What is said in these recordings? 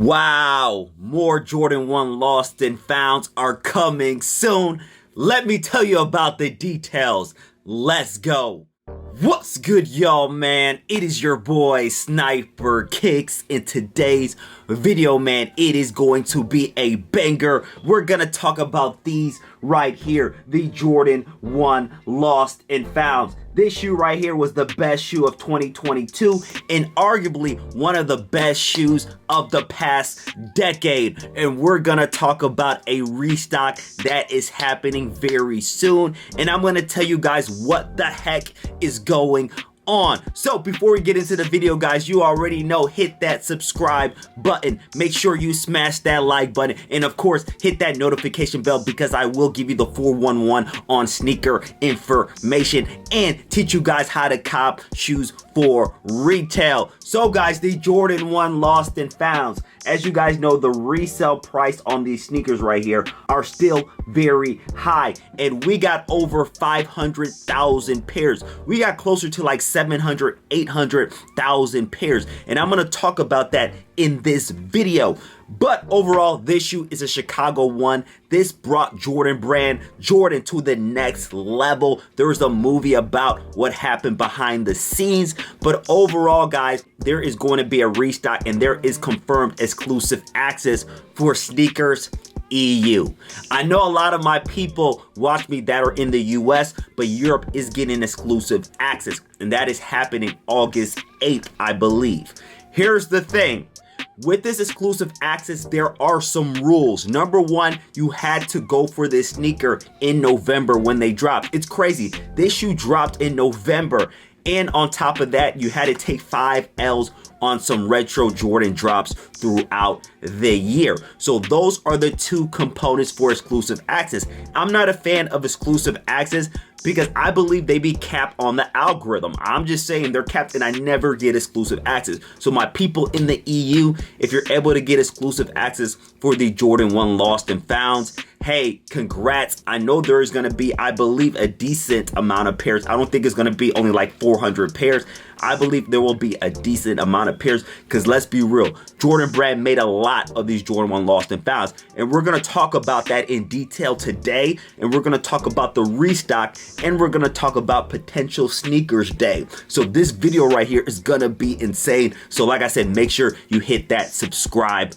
Wow, more Jordan 1 lost and founds are coming soon. Let me tell you about the details. Let's go. What's good, y'all, man? It is your boy Sniper Kicks. In today's video, man, it is going to be a banger. We're gonna talk about these right here, the Jordan 1 lost and founds. This shoe right here was the best shoe of 2022 and arguably one of the best shoes of the past decade. And we're gonna talk about a restock that is happening very soon. And I'm gonna tell you guys what the heck is going on. So before we get into the video, guys, you already know, hit that subscribe button, make sure you smash that like button, and of course hit that notification bell because I will give you the 411 on sneaker information and teach you guys how to cop shoes for retail. So guys, the Jordan 1 lost and founds, as you guys know, the resale price on these sneakers right here are still very high, and we got over 500,000 pairs. We got closer to like 700, 800,000 pairs, and I'm gonna talk about that in this video. But overall, this shoe is a Chicago one. This brought Jordan to the next level. There was a movie about what happened behind the scenes. But overall, guys, there is going to be a restock and there is confirmed exclusive access for Sneakers EU. I know a lot of my people watch me that are in the US, but Europe is getting exclusive access, and that is happening August 8th, I believe. Here's the thing. With this exclusive access, there are some rules. Number one, you had to go for this sneaker in November when they dropped. It's crazy. This shoe dropped in November. And on top of that, you had to take 5 L's on some retro Jordan drops throughout the year. So those are the two components for exclusive access. I'm not a fan of exclusive access because I believe they be capped on the algorithm. I'm just saying they're capped and I never get exclusive access. So my people in the EU, if you're able to get exclusive access for the Jordan 1 lost and founds, hey, congrats. I know there is gonna be, I believe, a decent amount of pairs. I don't think it's gonna be only like 400 pairs. I believe there will be a decent amount of pairs because let's be real, Jordan Brand made a lot of these Jordan 1 lost and founds, and we're gonna talk about that in detail today, and we're gonna talk about the restock, and we're gonna talk about potential sneakers day. So this video right here is gonna be insane. So like I said, make sure you hit that subscribe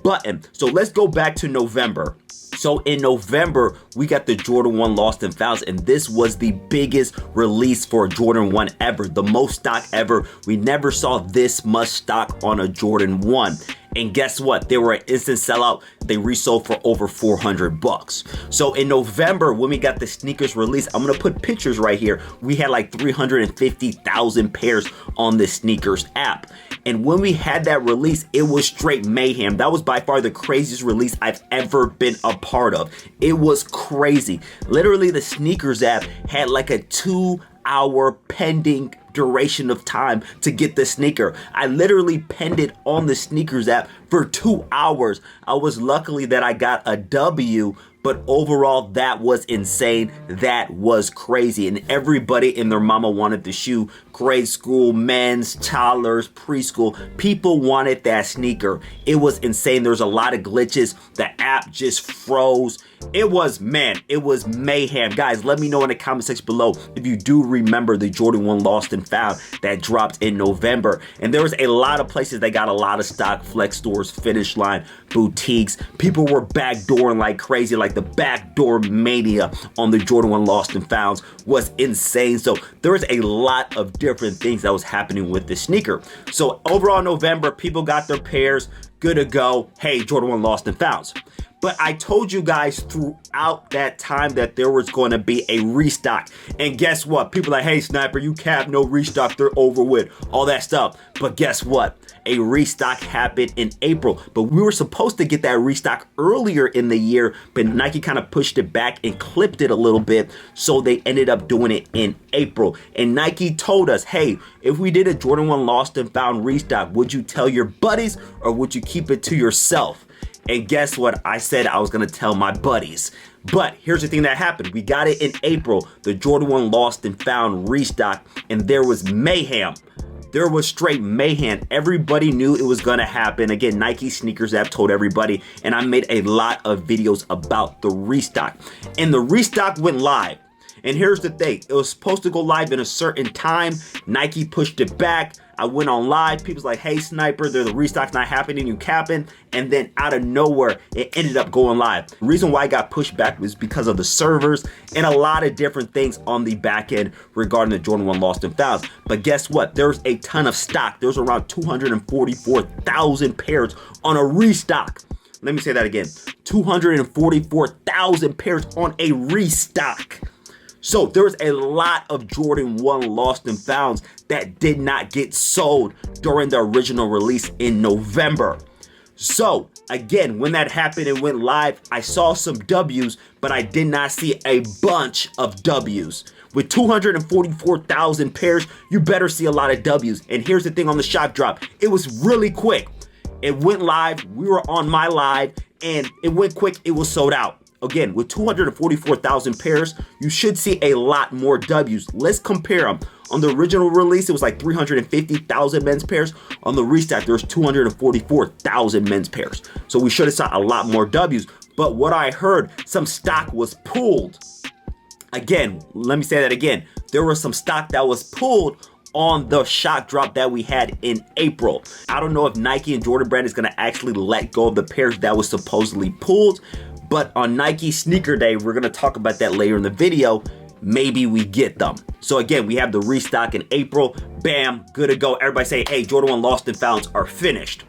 button. So let's go back to November. So in November, we got the Jordan 1 lost and founds, and this was the biggest release for a Jordan 1 ever, the most stock ever. We never saw this much stock on a Jordan 1. And guess what? They were an instant sellout. They resold for over 400 bucks. So in November, when we got the sneakers release, I'm gonna put pictures right here. We had like 350,000 pairs on the sneakers app. And when we had that release, it was straight mayhem. That was by far the craziest release I've ever been a part of. It was crazy. Literally, the sneakers app had like a 2-hour pending duration of time to get the sneaker. I literally penned it on the sneakers app for 2 hours. I was lucky that I got a W, but overall that was insane. That was crazy, and everybody and their mama wanted the shoe. Grade school, men's, toddlers, preschool, people wanted that sneaker. It was insane. There was a lot of glitches. The app just froze. It was, man, it was mayhem. Guys, let me know in the comment section below if you do remember the Jordan 1 lost and found that dropped in November. And there was a lot of places that got a lot of stock: flex stores, Finish Line, boutiques. People were backdooring like crazy. Like the backdoor mania on the Jordan 1 lost and founds was insane. So there was a lot of different things that was happening with this sneaker. So overall, November, people got their pairs, good to go. Hey, Jordan 1 lost and founds. But I told you guys throughout that time that there was going to be a restock. And guess what? People are like, hey, Sniper, you cap, no restock, they're over with, all that stuff. But guess what? A restock happened in April. But we were supposed to get that restock earlier in the year, but Nike kind of pushed it back and clipped it a little bit. So they ended up doing it in April. And Nike told us, hey, if we did a Jordan 1 lost and found restock, would you tell your buddies or would you keep it to yourself? And guess what? I said I was gonna tell my buddies. But here's the thing that happened. We got it in April, the Jordan 1 lost and found restock, and there was mayhem. There was straight mayhem. Everybody knew it was gonna happen. Again, Nike Sneakers app told everybody, and I made a lot of videos about the restock. And the restock went live. And here's the thing, it was supposed to go live in a certain time. Nike pushed it back. I went on live. People's like, hey, Sniper, the restock's not happening, you capping. And then out of nowhere, it ended up going live. The reason why it got pushed back was because of the servers and a lot of different things on the back end regarding the Jordan 1 Lost and Founds. But guess what? There's a ton of stock. There's around 244,000 pairs on a restock. Let me say that again. 244,000 pairs on a restock. So there was a lot of Jordan 1 Lost and Founds that did not get sold during the original release in November. So again, when that happened and went live, I saw some W's, but I did not see a bunch of W's. With 244,000 pairs, you better see a lot of W's. And here's the thing on the shock drop. It was really quick. It went live. We were on my live and it went quick. It was sold out. Again, with 244,000 pairs, you should see a lot more W's. Let's compare them. On the original release, it was like 350,000 men's pairs. On the restock, there's 244,000 men's pairs. So we should have saw a lot more W's. But what I heard, some stock was pulled. Again, let me say that again. There was some stock that was pulled on the shock drop that we had in April. I don't know if Nike and Jordan Brand is going to actually let go of the pairs that was supposedly pulled. But on Nike Sneaker Day, we're going to talk about that later in the video. Maybe we get them. So again, we have the restock in April. Bam, good to go. Everybody say, hey, Jordan 1 Lost and Founds are finished.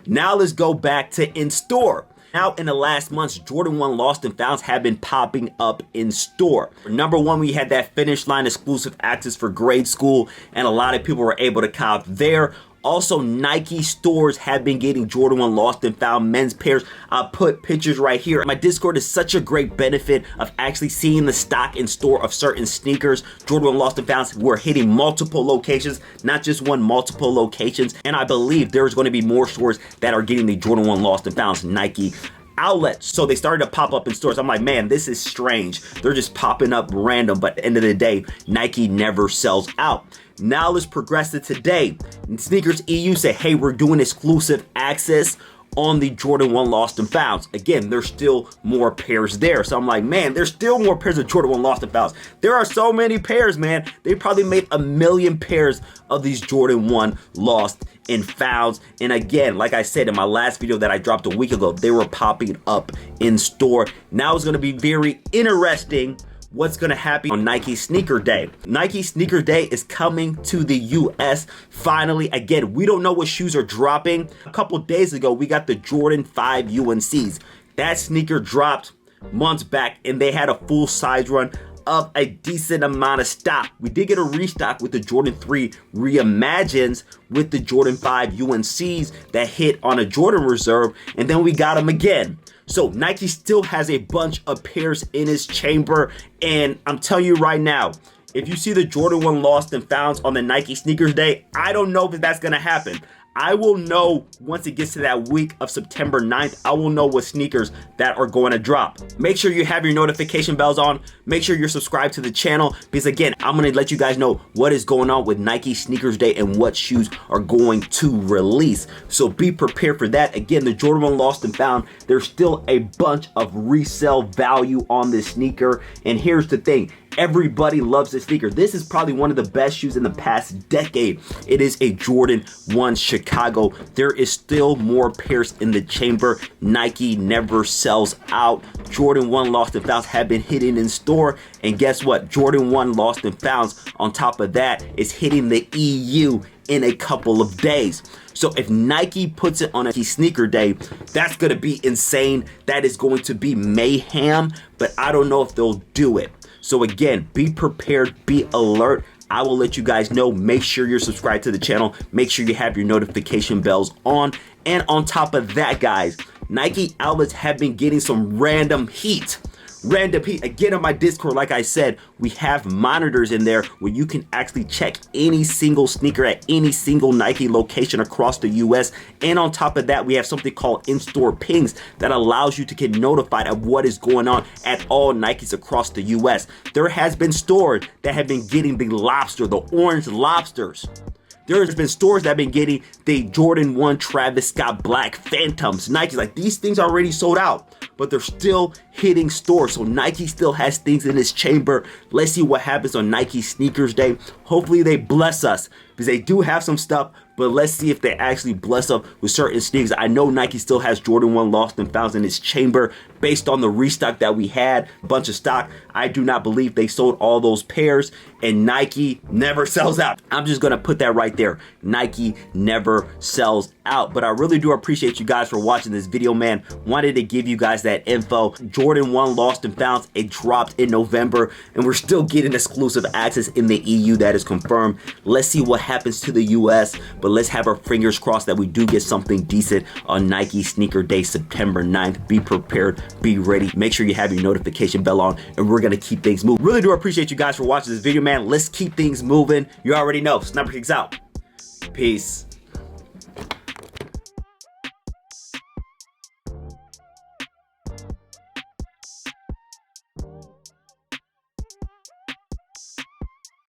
Now let's go back to in-store. Now in the last months, Jordan 1 Lost and Founds have been popping up in store. Number one, we had that Finish Line exclusive access for grade school, and a lot of people were able to cop there. Also, Nike stores have been getting Jordan 1 Lost and Found men's pairs. I'll put pictures right here. My Discord is such a great benefit of actually seeing the stock in store of certain sneakers. Jordan 1 Lost and Founds, we're hitting multiple locations, not just one, multiple locations. And I believe there's going to be more stores that are getting the Jordan 1 Lost and Founds Nike outlets. So they started to pop up in stores. I'm like, man, this is strange. They're just popping up random, but at the end of the day, Nike never sells out. Now let's progress to today. Sneakers EU say, hey, we're doing exclusive access on the Jordan 1 Lost and Founds. Again, there's still more pairs there. So I'm like, man, there's still more pairs of Jordan 1 Lost and Founds. There are so many pairs, man. They probably made 1 million pairs of these Jordan 1 Lost and Founds. And again, like I said in my last video that I dropped a week ago, they were popping up in store. Now it's going to be very interesting what's going to happen on Nike Sneaker Day. Nike Sneaker Day is coming to the US finally. Again, we don't know what shoes are dropping. A couple days ago, we got the Jordan 5 UNCs. That sneaker dropped months back and they had a full size run of a decent amount of stock. We did get a restock with the Jordan 3 Reimagines with the Jordan 5 UNCs that hit on a Jordan Reserve, and then we got them again. So Nike still has a bunch of pairs in its chamber, and I'm telling you right now, if you see the Jordan 1 Lost and Founds on the Nike Sneakers Day, I don't know if that's going to happen. I will know once it gets to that week of September 9th. I will know what sneakers that are going to drop. Make sure you have your notification bells on. Make sure you're subscribed to the channel because again, I'm going to let you guys know what is going on with Nike Sneakers Day and what shoes are going to release. So be prepared for that. Again, the Jordan 1 Lost and Found, there's still a bunch of resale value on this sneaker. And here's the thing. Everybody loves this sneaker. This is probably one of the best shoes in the past decade. It is a Jordan 1 Chicago. There is still more pairs in the chamber. Nike never sells out. Jordan 1 Lost and Founds have been hitting in store. And guess what? Jordan 1 Lost and Founds, on top of that, is hitting the EU in a couple of days. So if Nike puts it on a Sneaker Day, that's going to be insane. That is going to be mayhem, but I don't know if they'll do it. So again, be prepared, be alert. I will let you guys know. Make sure you're subscribed to the channel. Make sure you have your notification bells on. And on top of that, guys, Nike outlets have been getting some random heat. Again, on my Discord, like I said, we have monitors in there where you can actually check any single sneaker at any single Nike location across the US. And on top of that, we have something called in-store pings that allows you to get notified of what is going on at all Nikes across the US. There has been stores that have been getting the orange lobsters. There's been stores that have been getting the Jordan 1 Travis Scott Black Phantoms. Nike's like, these things are already sold out, but they're still hitting stores. So Nike still has things in its chamber. Let's see what happens on Nike Sneakers Day. Hopefully they bless us, because they do have some stuff, but let's see if they actually bless up with certain sneakers. I know Nike still has Jordan 1 Lost and Founds in its chamber based on the restock that we had, bunch of stock. I do not believe they sold all those pairs, and Nike never sells out. I'm just gonna put that right there. Nike never sells out. But I really do appreciate you guys for watching this video, man. Wanted to give you guys that info. Jordan 1 Lost and Founds, it dropped in November, and we're still getting exclusive access in the EU. That is confirmed. Let's see what happens to the US, but let's have our fingers crossed that we do get something decent on Nike Sneaker Day, September 9th. Be prepared, be ready. Make sure you have your notification bell on, and we're gonna keep things moving. Really do appreciate you guys for watching this video, man. Let's keep things moving. You already know, Sniper Kicks out. Peace.